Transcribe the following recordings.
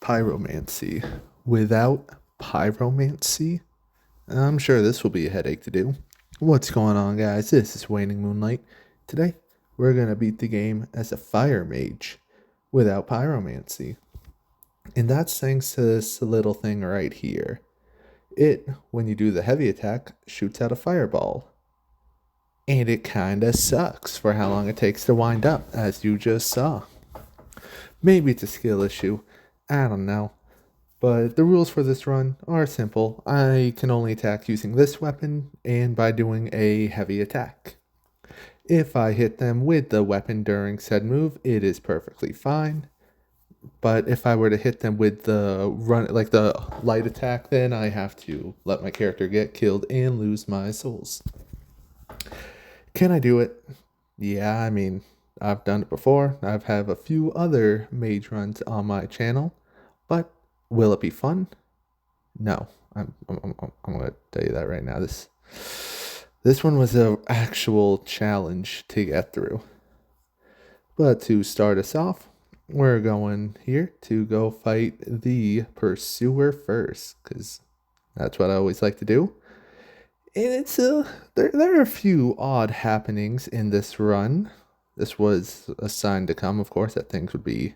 pyromancy. Without pyromancy, I'm sure this will be a headache to do. What's going on, guys? This is Waning Moonlight. Today, we're going to beat the game as a fire mage without pyromancy. And that's thanks to this little thing right here. It, when you do the heavy attack, shoots out a fireball. And it kinda sucks for how long it takes to wind up, as you just saw. Maybe it's a skill issue. I don't know. But the rules for this run are simple. I can only attack using this weapon and by doing a heavy attack. If I hit them with the weapon during said move, it is perfectly fine. But if I were to hit them with the light attack, then I have to let my character get killed and lose my souls. Can I do it? Yeah, I mean, I've done it before. I've had a few other mage runs on my channel, but will it be fun? No. I'm going to tell you that right now. This one was an actual challenge to get through. But to start us off, we're going here to go fight the pursuer first, because that's what I always like to do. And it's there are a few odd happenings in this run. This was a sign to come, of course, that things would be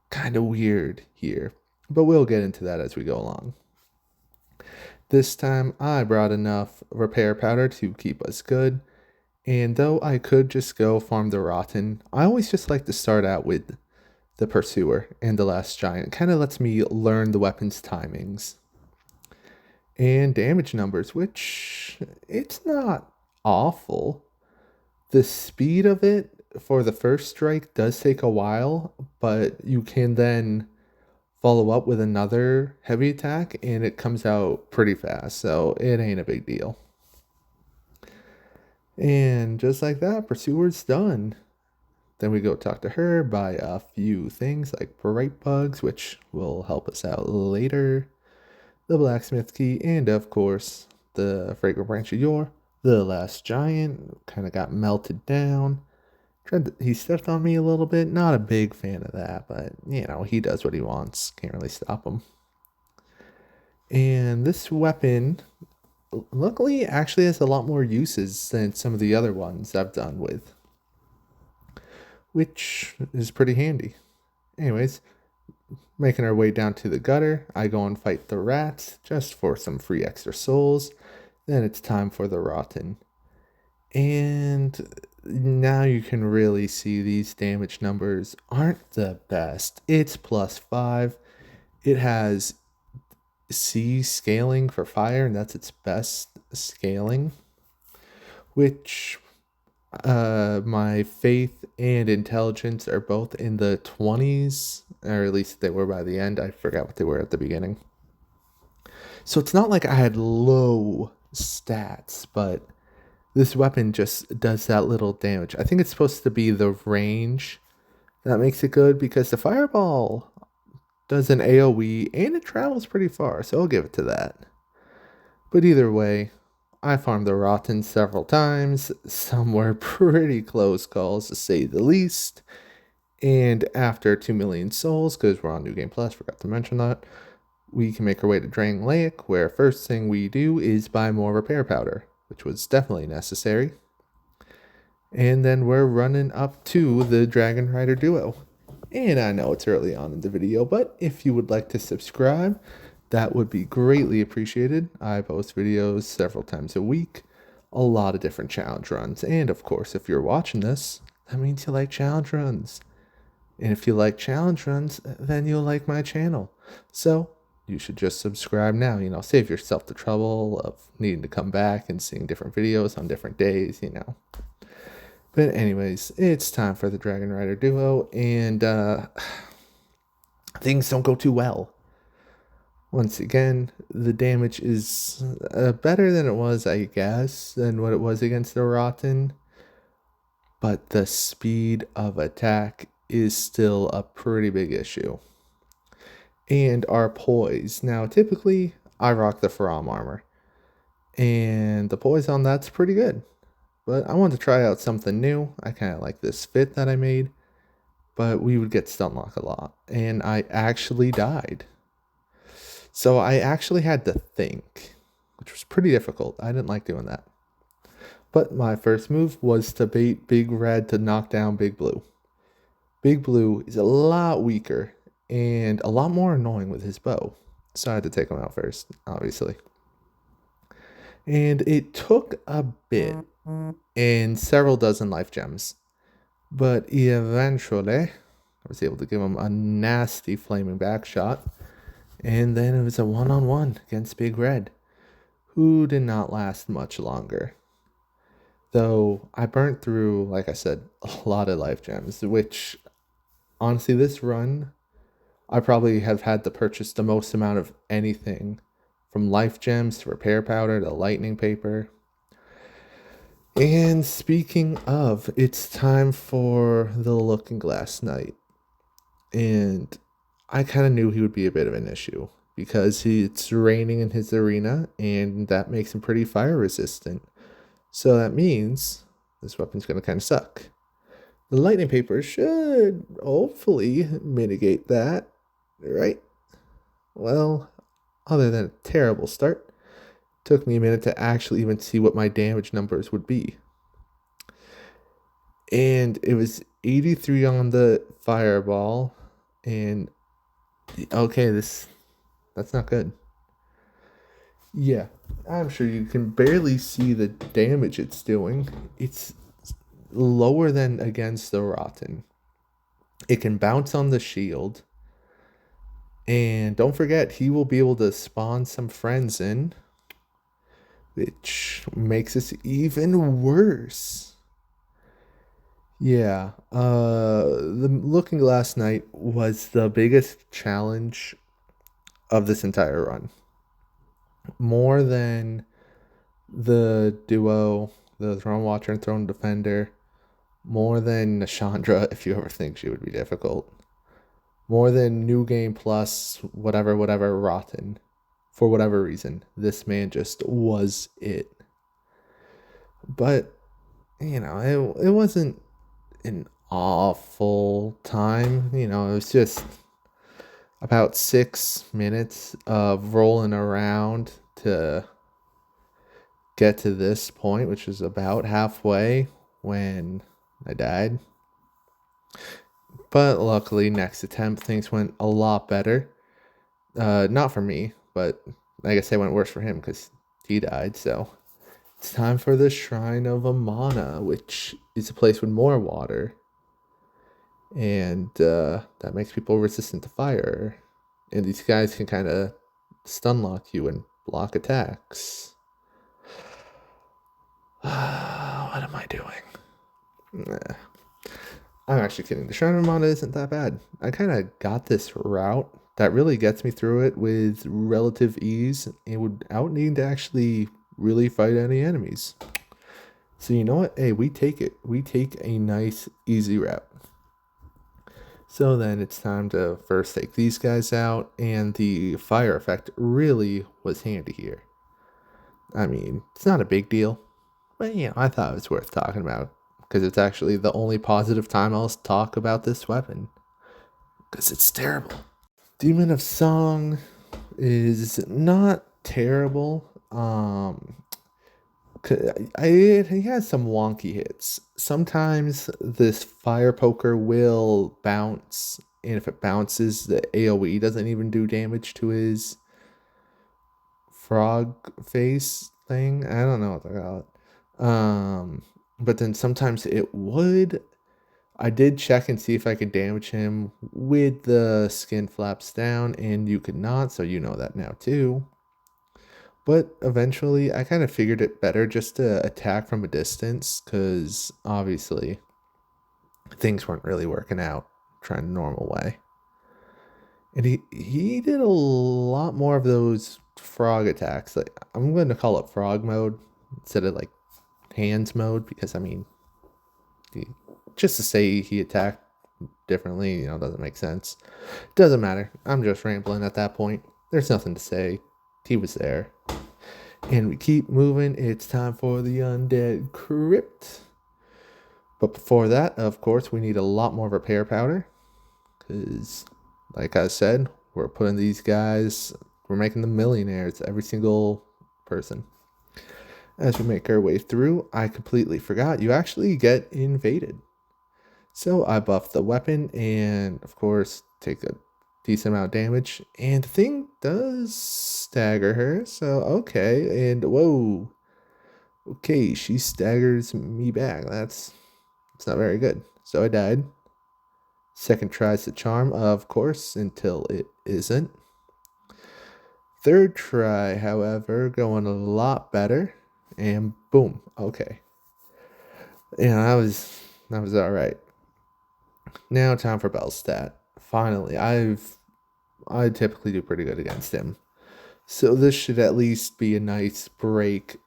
kind of weird here. But we'll get into that as we go along. This time, I brought enough repair powder to keep us good. And though I could just go farm the rotten, I always just like to start out with the pursuer and the last giant. It kind of lets me learn the weapon's timings. And damage numbers, which it's not awful. The speed of it for the first strike does take a while, but you can then follow up with another heavy attack and it comes out pretty fast, so it ain't a big deal. And just like that, pursuer's done. Then we go talk to her, buy a few things like bright bugs, which will help us out later, the blacksmith key, and of course the fragrant branch of yore. The last giant kind of got melted down. He stepped on me a little bit. Not a big fan of that, but you know, he does what he wants. Can't really stop him. And this weapon, luckily, actually has a lot more uses than some of the other ones I've done with, which is pretty handy. Anyways, making our way down to the gutter, I go and fight the rats just for some free extra souls. Then it's time for the rotten. And now you can really see these damage numbers aren't the best. It's +5. It has C scaling for fire, and that's its best scaling, which my faith and intelligence are both in the 20s, or at least they were by the end. I forgot what they were at the beginning. So it's not like I had low stats, but this weapon just does that little damage. I think it's supposed to be the range that makes it good, because the fireball does an AoE and it travels pretty far, so I'll give it to that. But either way, I farmed the rotten several times. Some were pretty close calls, to say the least. And after 2 million souls, because we're on New Game Plus, forgot to mention that, we can make our way to Dragonrider, where first thing we do is buy more repair powder, which was definitely necessary. And then we're running up to the Dragonrider duo. And I know it's early on in the video, but if you would like to subscribe, that would be greatly appreciated. I post videos several times a week, a lot of different challenge runs. And of course, if you're watching this, that means you like challenge runs. And if you like challenge runs, then you'll like my channel. So you should just subscribe now, save yourself the trouble of needing to come back and seeing different videos on different days, But anyways, it's time for the Dragonrider duo, and things don't go too well. Once again, the damage is better than it was, I guess, than what it was against the rotten, but the speed of attack is still a pretty big issue. And our poise. Now, typically, I rock the Faram armor, and the poise on that's pretty good. But I wanted to try out something new. I kind of like this fit that I made. but we would get stun lock a lot, and I actually died. So I actually had to think, which was pretty difficult. I didn't like doing that. But my first move was to bait Big Red to knock down Big Blue. Big Blue is a lot weaker and a lot more annoying with his bow. So I had to take him out first, obviously. And it took a bit and several dozen life gems. But eventually, I was able to give him a nasty flaming back shot. And then it was a one-on-one against Big Red, who did not last much longer. Though I burnt through, like I said, a lot of life gems, which, honestly, this run, I probably have had to purchase the most amount of anything, from life gems to repair powder to lightning paper. And speaking of, it's time for the Looking Glass Knight. And I kind of knew he would be a bit of an issue because it's raining in his arena and that makes him pretty fire resistant. So that means this weapon's going to kind of suck. The lightning paper should hopefully mitigate that, right? Well, other than a terrible start, took me a minute to actually even see what my damage numbers would be. And it was 83 on the fireball. And okay, that's not good. Yeah, I'm sure you can barely see the damage it's doing. It's lower than against the Rotten. It can bounce on the shield. And don't forget, he will be able to spawn some friends in, which makes this even worse. Yeah, the Looking Glass Knight was the biggest challenge of this entire run. More than the duo, the Throne Watcher and Throne Defender. More than Nashandra, if you ever think she would be difficult. More than New Game Plus, whatever, Rotten. For whatever reason, this man just was it. But, it wasn't an awful time. It was just about 6 minutes of rolling around to get to this point, which is about halfway when I died. But luckily, next attempt, things went a lot better. Not for me, but I guess they went worse for him because he died. So it's time for the Shrine of Amana, which is a place with more water. And that makes people resistant to fire. And these guys can kind of stun lock you and block attacks. What am I doing? Nah. I'm actually kidding. The Shrine of Amana isn't that bad. I kind of got this route that really gets me through it with relative ease and without needing to actually really fight any enemies. So you know what? Hey, we take it. We take a nice, easy route. So then it's time to first take these guys out, and the fire effect really was handy here. I mean, it's not a big deal, but I thought it was worth talking about because it's actually the only positive time I'll talk about this weapon because it's terrible. Demon of Song is not terrible. He has some wonky hits. Sometimes this fire poker will bounce, and if it bounces, the AoE doesn't even do damage to his frog face thing. I don't know what they call it. But then sometimes it would. I did check and see if I could damage him with the skin flaps down, and you could not, so you know that now too. But eventually, I kind of figured it better just to attack from a distance, because obviously, things weren't really working out trying the normal way. And he did a lot more of those frog attacks. Like, I'm going to call it frog mode instead of like hands mode, because just to say he attacked differently, doesn't make sense. Doesn't matter. I'm just rambling at that point. There's nothing to say. He was there. And we keep moving. It's time for the undead crypt, But before that, of course, we need a lot more repair powder. Because, like I said, we're putting these guys, we're making them millionaires, every single person. As we make our way through, I completely forgot you actually get invaded. So I buff the weapon and, of course, take a decent amount of damage. And the thing does stagger her. So, okay. And, whoa. Okay, she staggers me back. That's not very good. So I died. Second tries the charm, of course, until it isn't. Third try, however, going a lot better. And boom. Okay. Yeah, that was all right. Now time for Velstadt. Finally, I typically do pretty good against him. So this should at least be a nice break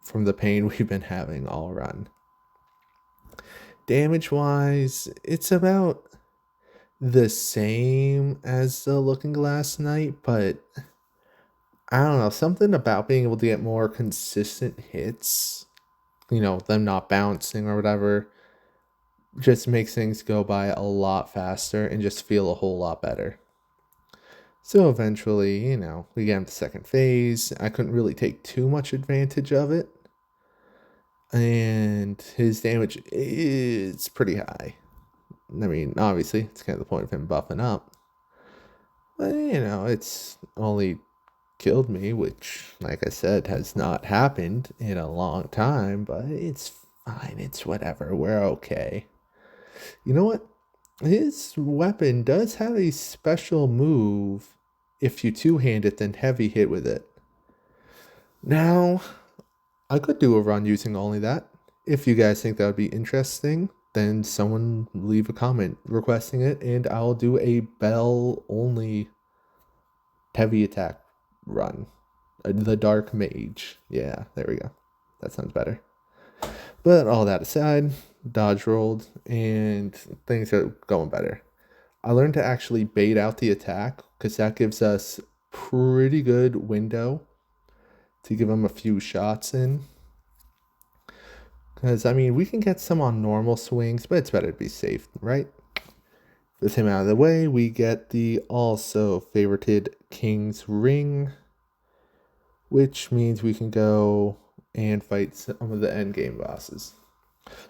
from the pain we've been having all run. Damage wise, it's about the same as the Looking Glass Knight, but I don't know, something about being able to get more consistent hits, them not bouncing or whatever, just makes things go by a lot faster and just feel a whole lot better. So eventually, we get into second phase. I couldn't really take too much advantage of it. And his damage is pretty high. I mean, obviously, it's kind of the point of him buffing up. But, it's only killed me, which, like I said, has not happened in a long time. But it's fine. It's whatever. We're okay. You know what? His weapon does have a special move if you two-hand it, then heavy hit with it. Now, I could do a run using only that. If you guys think that would be interesting, then someone leave a comment requesting it, and I'll do a bell-only heavy attack run. The Dark Mage. Yeah, there we go. That sounds better. But all that aside, dodge rolled, and things are going better. I learned to actually bait out the attack, because that gives us pretty good window to give them a few shots in. Because, I mean, we can get some on normal swings, but it's better to be safe, right? With him out of the way, we get the also favorited King's Ring, which means we can go and fight some of the endgame bosses.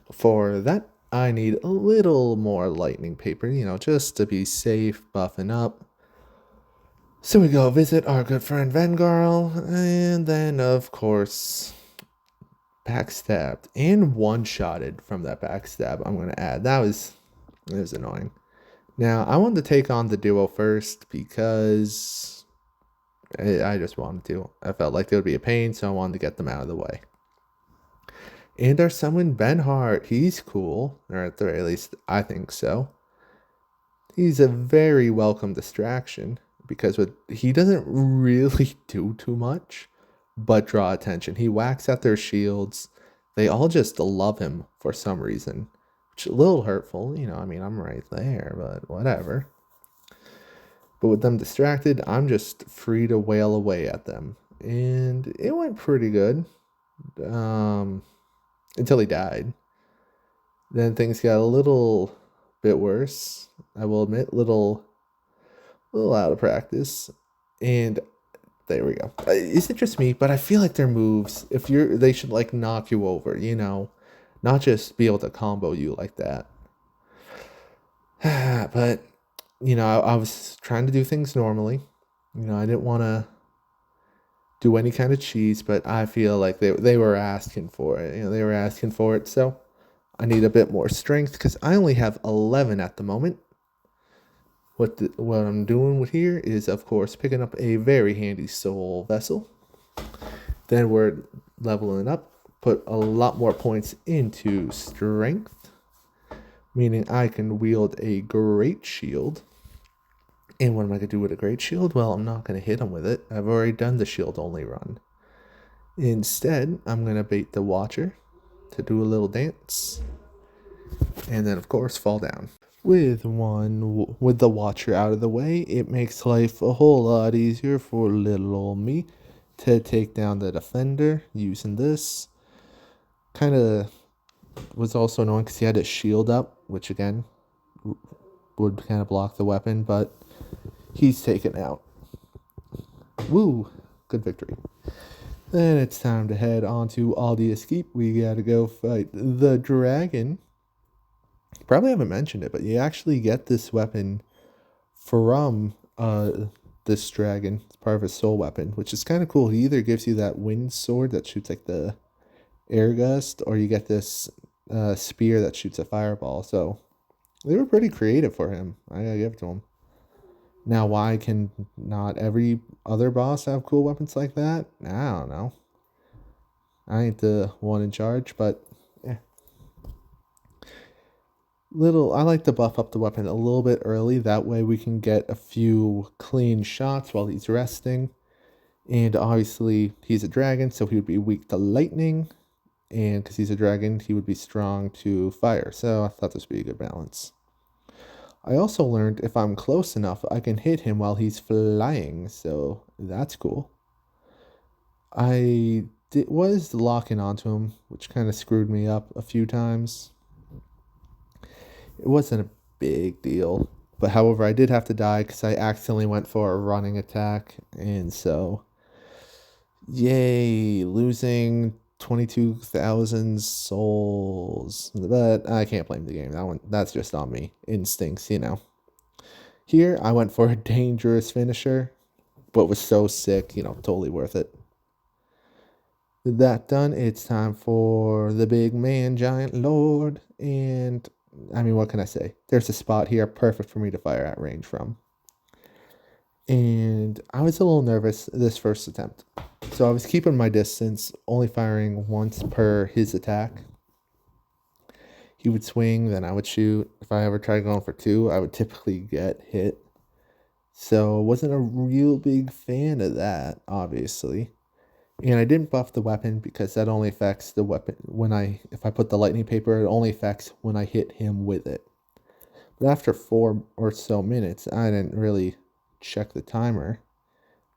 Before that, I need a little more lightning paper, just to be safe, buffing up. So we go visit our good friend Vengarl, and then, of course, backstabbed and one-shotted from that backstab. I'm going to add. It was annoying. Now, I wanted to take on the duo first because I just wanted to. I felt like they would be a pain, so I wanted to get them out of the way. And our summon Benhart, he's cool, or at the very least, I think so. He's a very welcome distraction because he doesn't really do too much but draw attention. He whacks at their shields. They all just love him for some reason, which is a little hurtful. I mean, I'm right there, but whatever. But with them distracted, I'm just free to wail away at them. And it went pretty good. Until he died. Then things got a little bit worse. I will admit, little out of practice. And there we go. Is it just me? But I feel like their moves, they should like knock you over, not just be able to combo you like that. But, I was trying to do things normally. I didn't want to do any kind of cheese, but I feel like they were asking for it. They were asking for it. So I need a bit more strength because I only have 11 at the moment. What I'm doing with here is, of course, picking up a very handy soul vessel. Then we're leveling up, put a lot more points into strength, meaning I can wield a great shield. And what am I going to do with a great shield? Well, I'm not going to hit him with it. I've already done the shield only run. Instead, I'm going to bait the Watcher to do a little dance. And then, of course, fall down. With the Watcher out of the way, it makes life a whole lot easier for little old me to take down the defender using this. Kind of was also annoying because he had his shield up, which again would kind of block the weapon, but he's taken out. Woo! Good victory. Then it's time to head on to Aldi Escape. We gotta go fight the dragon. Probably haven't mentioned it, but you actually get this weapon from this dragon. It's part of his soul weapon, which is kind of cool. He either gives you that wind sword that shoots like the air gust, or you get this spear that shoots a fireball. So they were pretty creative for him. I gotta give it to him. Now, why can not every other boss have cool weapons like that? I don't know. I ain't the one in charge, but yeah. I like to buff up the weapon a little bit early. That way we can get a few clean shots while he's resting. And obviously he's a dragon, so he would be weak to lightning. And because he's a dragon, he would be strong to fire. So I thought this would be a good balance. I also learned if I'm close enough, I can hit him while he's flying, so that's cool. Was locking onto him, which kind of screwed me up a few times. It wasn't a big deal, but however, I did have to die because I accidentally went for a running attack, and so, yay, losing 22,000 souls. But I can't blame the game. That's just on me. Instincts, you know. Here, I went for a dangerous finisher, but was so sick, totally worth it. With that done, it's time for the big man, Giant Lord. And, I mean, what can I say? There's a spot here perfect for me to fire at range from. And I was a little nervous this first attempt. So I was keeping my distance, only firing once per his attack. He would swing, then I would shoot. If I ever tried going for two, I would typically get hit. So I wasn't a real big fan of that, obviously. And I didn't buff the weapon because that only affects the weapon if I put the lightning paper, it only affects when I hit him with it. But after 4 or so minutes, I didn't really check the timer.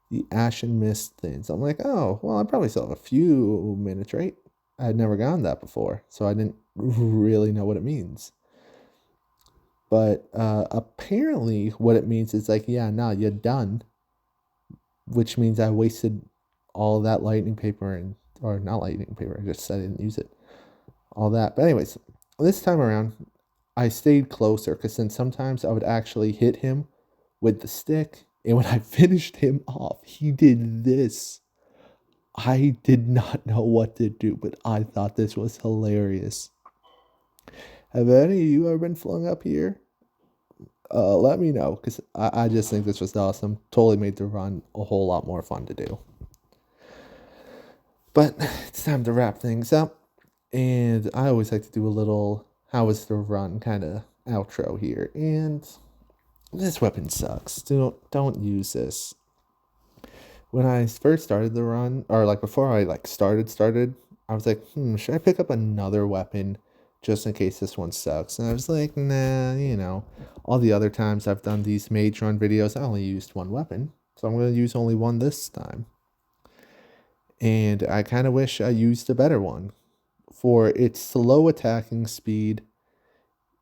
The ashen mist thins. I'm like, oh, well, I probably still have a few minutes, right? I had never gotten that before, so I didn't really know what it means. But apparently what it means is like, yeah, no, you're done. Which means I wasted all that lightning paper or not lightning paper, I just said I didn't use it. All that. But anyways, this time around, I stayed closer because then sometimes I would actually hit him with the stick. And when I finished him off, he did this. I did not know what to do, but I thought this was hilarious. Have any of you ever been flung up here? Let me know, because I just think this was awesome. Totally made the run a whole lot more fun to do. But it's time to wrap things up. And I always like to do a little how was the run kind of outro here. And this weapon sucks. Don't use this. When I first started the run, or like before I started, I was like, should I pick up another weapon just in case this one sucks? And I was like, nah, all the other times I've done these mage run videos, I only used one weapon. So I'm going to use only one this time. And I kind of wish I used a better one. For its slow attacking speed,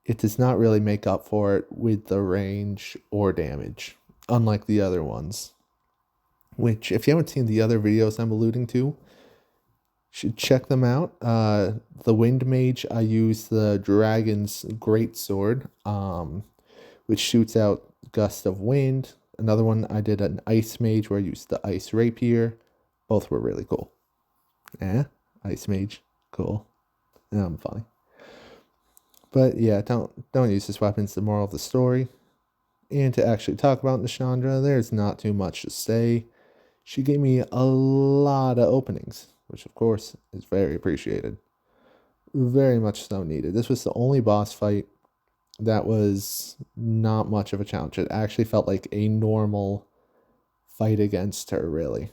it does not really make up for it with the range or damage, unlike the other ones. Which, if you haven't seen the other videos I'm alluding to, you should check them out. The Wind Mage, I use the Dragon's Greatsword, which shoots out gusts of wind. Another one, I did an Ice Mage where I used the Ice Rapier. Both were really cool. Ice Mage, cool. I'm funny. But yeah, don't use this weapon. It's the moral of the story. And to actually talk about Nashandra, there's not too much to say. She gave me a lot of openings, which of course is very appreciated. Very much so needed. This was the only boss fight that was not much of a challenge. It actually felt like a normal fight against her, really.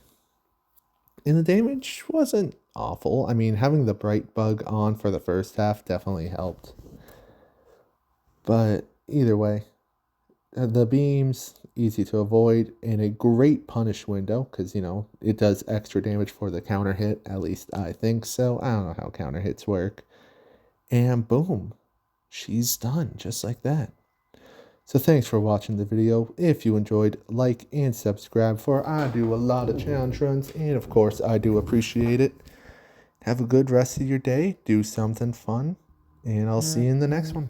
And the damage wasn't awful. I mean, having the bright bug on for the first half definitely helped. But either way, the beams, easy to avoid, and a great punish window, because, it does extra damage for the counter hit, at least I think so. I don't know how counter hits work. And boom, she's done just like that. So thanks for watching the video. If you enjoyed, like and subscribe, for I do a lot of challenge runs, and of course I do appreciate it. Have a good rest of your day. Do something fun, and I'll see you in the next one.